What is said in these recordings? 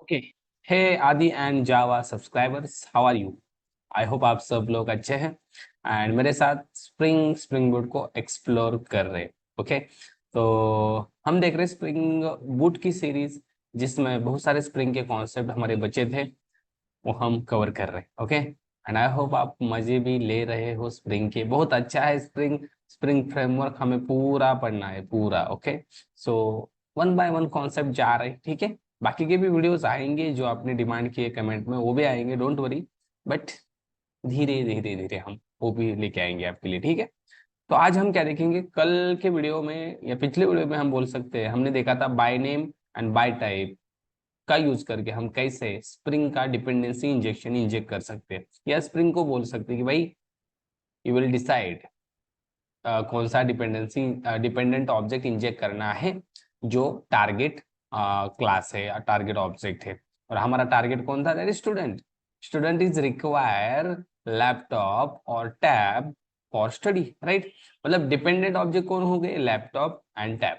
Okay. Hey आदि and Java subscribers, how are you? I hope आप सब लोग अच्छे हैं एंड मेरे साथ स्प्रिंग बूट को एक्सप्लोर कर रहे हैं। ओके, तो हम देख रहे हैं स्प्रिंग बूट की सीरीज, जिसमें बहुत सारे स्प्रिंग के कॉन्सेप्ट हमारे बचे थे, वो हम कवर कर रहे हैं। ओके, एंड आई होप आप मजे भी ले रहे हो स्प्रिंग के। बहुत अच्छा है स्प्रिंग। स्प्रिंग फ्रेमवर्क हमें पूरा पढ़ना है, पूरा। Okay, so one by one concept जा रहे हैं, ठीक है। बाकी के भी वीडियोस आएंगे जो आपने डिमांड किए कमेंट में, वो भी आएंगे, डोंट वरी। बट धीरे धीरे धीरे हम वो भी लेके आएंगे आपके लिए, ठीक है। तो आज हम क्या देखेंगे, कल के वीडियो में या पिछले वीडियो में हम बोल सकते हैं, हमने देखा था by name and bye type का यूज करके हम कैसे स्प्रिंग का डिपेंडेंसी इंजेक्शन इंजेक्ट कर सकते हैं, या स्प्रिंग को बोल सकते हैं कि भाई यू विल डिसाइड कौन सा डिपेंडेंट ऑब्जेक्ट इंजेक्ट करना है जो टारगेट क्लास है या टारगेट ऑब्जेक्ट है। और हमारा टारगेट कौन था? That is student. Student is require laptop और टैब फॉर स्टडी, राइट। मतलब डिपेंडेंट ऑब्जेक्ट कौन हो गए? Laptop and tab,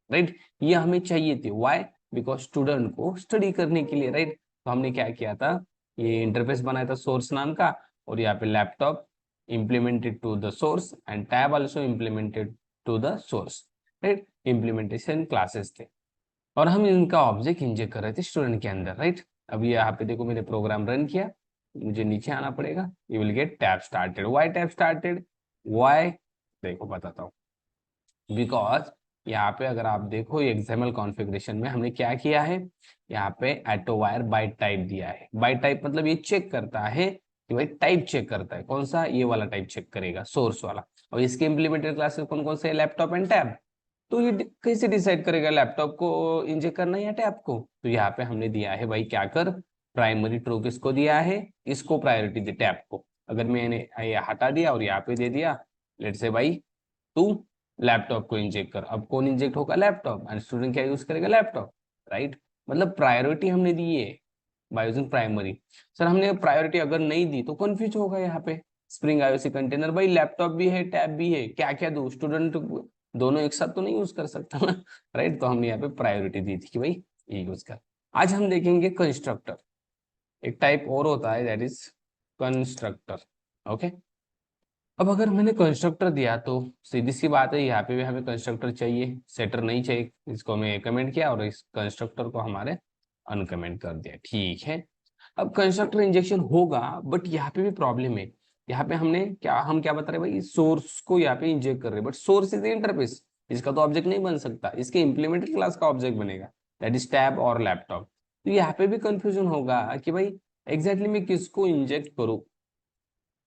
right. ये हमें चाहिए थी, व्हाई? बिकॉज स्टूडेंट को स्टडी करने के लिए, राइट। तो हमने क्या किया था, ये इंटरफेस बनाया था सोर्स नाम का, और यहाँ पे laptop implemented to the source and tab also implemented to the source, right। implementation classes थे और हम इनका ऑब्जेक्ट इंजेक्ट कर रहे थे स्टूडेंट के अंदर, राइट। अब ये यहाँ पे देखो, मैंने प्रोग्राम रन किया, मुझे नीचे आना पड़ेगा। You will get tab started. Why tab started? Why, देखो बताता हूँ। बिकॉज यहाँ पे अगर आप देखो एक्सएमएल कॉन्फ़िगरेशन में हमने क्या किया है, यहाँ पे एटो वायर बाय टाइप दिया है। बाय टाइप मतलब ये चेक करता है कि भाई टाइप चेक करता है कौन सा, ये वाला टाइप चेक करेगा, सोर्स वाला। और इसके इम्प्लीमेंटेड क्लासेस कौन कौन से? Laptop and tab. तो ये कैसे डिसाइड करेगा लैपटॉप को इंजेक्ट करना है या टैब को? तो यहाँ पे हमने दिया है भाई क्या कर, प्राइमरी ट्रू किसको दिया है, इसको प्रायोरिटी दी, टैब को। अगर मैंने ये हटा दिया और यहाँ पे दे दिया, लेट से भाई तू लैपटॉप को इंजेक्ट कर, अब कौन इंजेक्ट होगा? लैपटॉप। एंड स्टूडेंट क्या यूज करेगा? Laptop, right. मतलब प्रायोरिटी हमने दी है बाय यूजिंग प्राइमरी। सर हमने प्रायोरिटी अगर नहीं दी तो कंफ्यूज होगा यहाँ पे। स्प्रिंग आईओसी कंटेनर, भाई लैपटॉप भी है टैब भी है, क्या क्या दो? स्टूडेंट दोनों एक साथ तो नहीं यूज कर सकता ना, राइट। तो हमने यहाँ पे प्रायोरिटी दी थी कि भाई ये यूज कर। आज हम देखेंगे कंस्ट्रक्टर। एक टाइप और होता है, दैट इज कंस्ट्रक्टर। ओके, अब अगर मैंने कंस्ट्रक्टर दिया तो सीधी सी बात है, यहाँ पे भी हमें कंस्ट्रक्टर चाहिए, सेटर नहीं चाहिए। इसको हमें कमेंट किया और इस कंस्ट्रक्टर को हमारे अनकमेंट कर दिया, ठीक है। अब कंस्ट्रक्टर इंजेक्शन होगा, बट यहाँ पे भी प्रॉब्लम है। यहाँ पे हम क्या बता रहे हैं भाई, सोर्स को यहाँ पे इंजेक्ट कर रहे हैं, बट सोर्स इज इंटरफेस, इसका तो ऑब्जेक्ट नहीं बन सकता, इसके इंप्लीमेंटेड क्लास का ऑब्जेक्ट बनेगा, दैट इज टैब और लैपटॉप। तो यहाँ पे भी कंफ्यूजन होगा कि भाई एग्जैक्टली मैं किसको इंजेक्ट करूँ,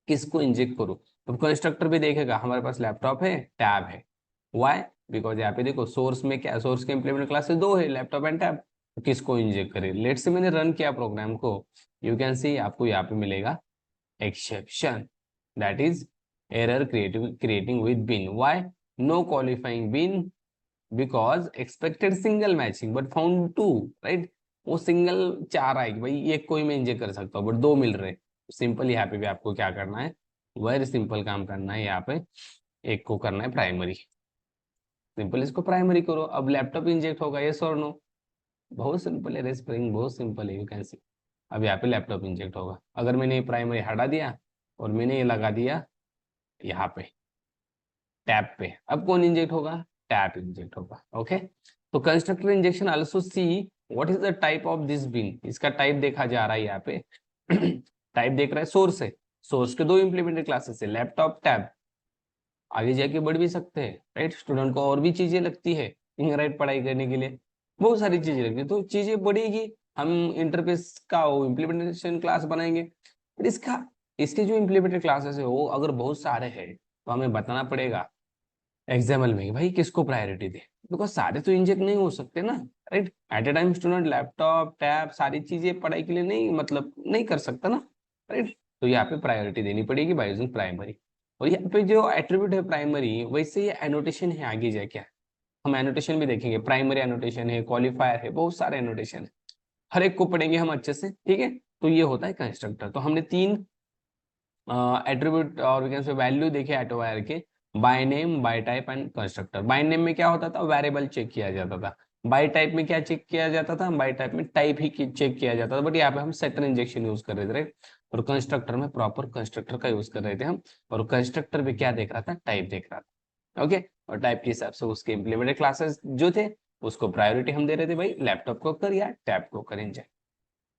किसको इंजेक्ट करूँ। तो कंस्ट्रक्टर भी देखेगा हमारे पास लैपटॉप है, टैब है। वाई? बिकॉज यहाँ पे देखो सोर्स में क्या, सोर्स के इंप्लीमेंट क्लासेस दो है, लैपटॉप एंड टैब। तो किसको इंजेक्ट करे? लेट से मैंने रन किया प्रोग्राम को, यू कैन सी आपको यहाँ पे मिलेगा exception, that is error creating with bean. Why? No qualifying bean, because expected single matching but found two, right. वो सिंगल चाह रहा है कि भाई एक कोई मैं इंजेक्ट कर सकता हूँ, बट दो मिल रहे। सिंपल यहाँ पे भी आपको क्या करना है, वेरी सिंपल काम करना है। यहाँ पे एक को करना है प्राइमरी, सिंपल इसको प्राइमरी करो। अब लैपटॉप इंजेक्ट होगा, यस और नो? बहुत सिंपल है, स्प्रिंग बहुत सिंपल है, यू कैन सी। अब यहाँ पे लैपटॉप इंजेक्ट होगा, अगर मैंने प्राइमरी हटा दिया और मैंने ये लगा दिया यहाँ पे टैब पे, अब कौन इंजेक्ट होगा? टैब इंजेक्ट होगा। ओके, तो constructor injection also see what is the type of this bean. इसका टाइप देखा जा रहा है यहाँ पे टाइप देख रहा है, सोर्स है। सोर्स के दो इंप्लीमेंटेड क्लासेस है, लैपटॉप टैब। आगे जाके बढ़ भी सकते हैं, राइट। स्टूडेंट को और भी चीजें लगती है इन राइट पढ़ाई करने के लिए, बहुत सारी चीजें लगती है, तो चीजें बढ़ेगी। हम इंटरफेस का वो इम्प्लीमेंटेशन क्लास बनाएंगे, बट इसके जो इम्प्लीमेंटेड क्लासेस है वो अगर बहुत सारे हैं, तो हमें बताना पड़ेगा एग्जाम्पल में कि भाई किसको प्रायोरिटी दे। बिकॉज सारे तो इंजेक्ट नहीं हो सकते ना, right. At a time student laptop tab सारी चीजें पढ़ाई के लिए नहीं, मतलब नहीं कर सकता ना, राइट। तो यहाँ पे प्रायोरिटी देनी पड़ेगी बाय यूजिंग प्राइमरी। और यहाँ पे जो एट्रीब्यूट है प्राइमरी, वैसे ये एनोटेशन है आगे जाके, हम एनोटेशन भी देखेंगे। प्राइमरी एनोटेशन है, क्वालिफायर है, बहुत सारे एनोटेशन है, हर एक को पढ़ेंगे हम अच्छे से, ठीक है। तो ये होता है कंस्ट्रक्टर। तो हमने तीन एट्रीब्यूट और वैल्यू देखे एटोवायर के, by name by type and constructor. By name में क्या होता था, वेरिएबल चेक किया जाता था, बाई टाइप में क्या चेक किया जाता था, बाई टाइप में टाइप ही चेक किया जाता था, बट यहाँ पे हम सेटर इंजेक्शन यूज कर रहे थे, राइट। और कंस्ट्रक्टर में प्रॉपर कंस्ट्रक्टर का यूज कर रहे थे हम, और कंस्ट्रक्टर भी क्या देख रहा था, टाइप देख रहा था, ओके। और टाइप के हिसाब से उसके इम्प्लीमेंटेड क्लासेस जो थे उसको प्रायोरिटी हम दे रहे थे, भाई लैपटॉप को कर या टैब को कर इंजेक्ट।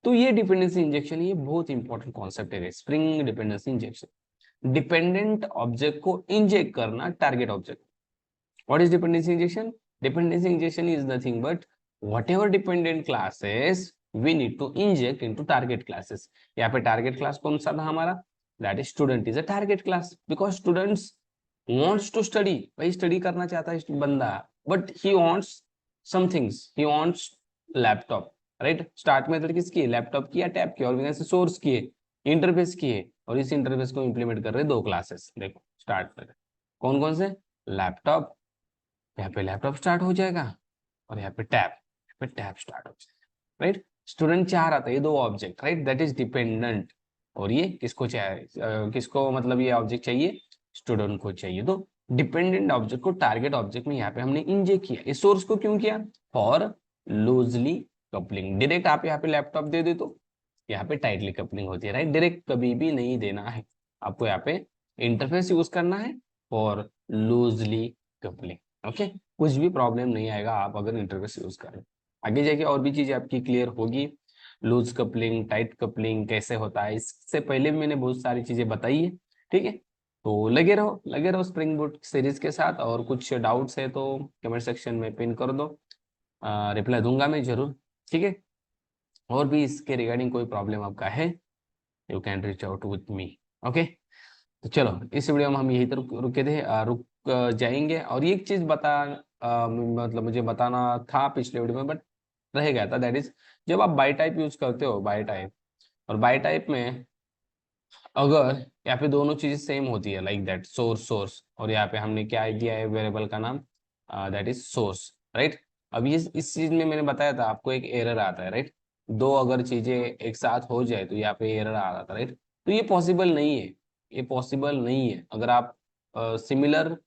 तो ये डिपेंडेंसी इंजेक्शन, ये बहुत इंपॉर्टेंट कॉन्सेप्ट है, spring dependency injection. Dependent object को इंजेक्ट करना target object. What is dependency injection? Dependency injection is nothing but whatever dependent classes we need to inject into target classes। यहाँ पे target class कौन सा था हमारा? That is student is a target class, because students wants to study, भाई study करना चाहता है बंदा, but he wants some things, he wants laptop, right. Start method किसकी है? लैपटॉप की या टैब की, और से सोर्स की है, इंटरफेस की है, और इस इंटरफेस को इंप्लीमेंट कर रहे दो क्लासेस। देखो स्टार्ट मेथड कौन कौन से? लैपटॉप, यहाँ पे लैपटॉप स्टार्ट हो जाएगा, और यहाँ पे टैब स्टार्ट हो जाएगा, राइट। स्टूडेंट चाह रहा था ये दो object, right, that is dependent. और ये किसको चाहिए, किसको मतलब ये ऑब्जेक्ट चाहिए? स्टूडेंट को चाहिए। तो डिपेंडेंट ऑब्जेक्ट को टारगेट ऑब्जेक्ट में यहाँ पे हमने इंजेक्ट किया। इस सोर्स को क्यों किया? For loosely coupling. डायरेक्ट आप यहाँ पे लैपटॉप दे दे तो यहाँ पे टाइटली कपलिंग होती है, राइट। डायरेक्ट कभी भी नहीं देना है आपको, यहाँ पे इंटरफेस यूज करना है फॉर लूजली कपलिंग, ओके। कुछ भी प्रॉब्लम नहीं आएगा आप अगर इंटरफेस यूज करें। आगे जाके और भी चीजें आपकी क्लियर होगी, लूज कपलिंग, टाइट कपलिंग कैसे होता है, इससे पहले भी मैंने बहुत सारी चीजें बताई है, ठीक है। तो लगे रहो स्प्रिंग बूट सीरीज के साथ, और कुछ डाउट्स है तो कमेंट सेक्शन में पिन कर दो, रिप्लाई दूंगा मैं जरूर, ठीक है। और भी इसके रिगार्डिंग कोई प्रॉब्लम आपका है, you can reach out with me, okay. तो चलो इस वीडियो में हम यही तक रुके थे, जाएंगे। और ये एक चीज मतलब मुझे बताना था पिछले वीडियो में बट रह गया था, दैट इज जब आप बाई टाइप यूज करते हो, बाई टाइप, और बाई टाइप में अगर यहाँ पे दोनों चीजें सेम होती है, लाइक दैट सोर्स सोर्स, और यहाँ पे हमने क्या दिया है वेरिएबल का नाम, दैट इज सोर्स, राइट। अब ये इस चीज में मैंने बताया था आपको एक एरर आता है, राइट। दो अगर चीजें एक साथ हो जाए तो यहाँ पे एरर आ रहा था, राइट। तो ये पॉसिबल नहीं है, ये पॉसिबल नहीं है अगर आप सिमिलर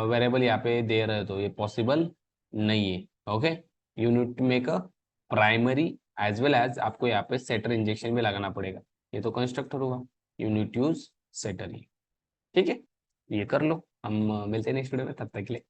वेरिएबल यहाँ पे दे रहे हो तो ये पॉसिबल नहीं है, okay. You need to make a primary as well as आपको यहाँ पे सेटर इंजेक्शन भी लगाना पड़ेगा, ये तो कंस्ट्रक्टर हुआ, you need to use setter ही, ठीक है। ये कर लो, हम मिलते हैं नेक्स्ट वीडियो में, तब तक के लिए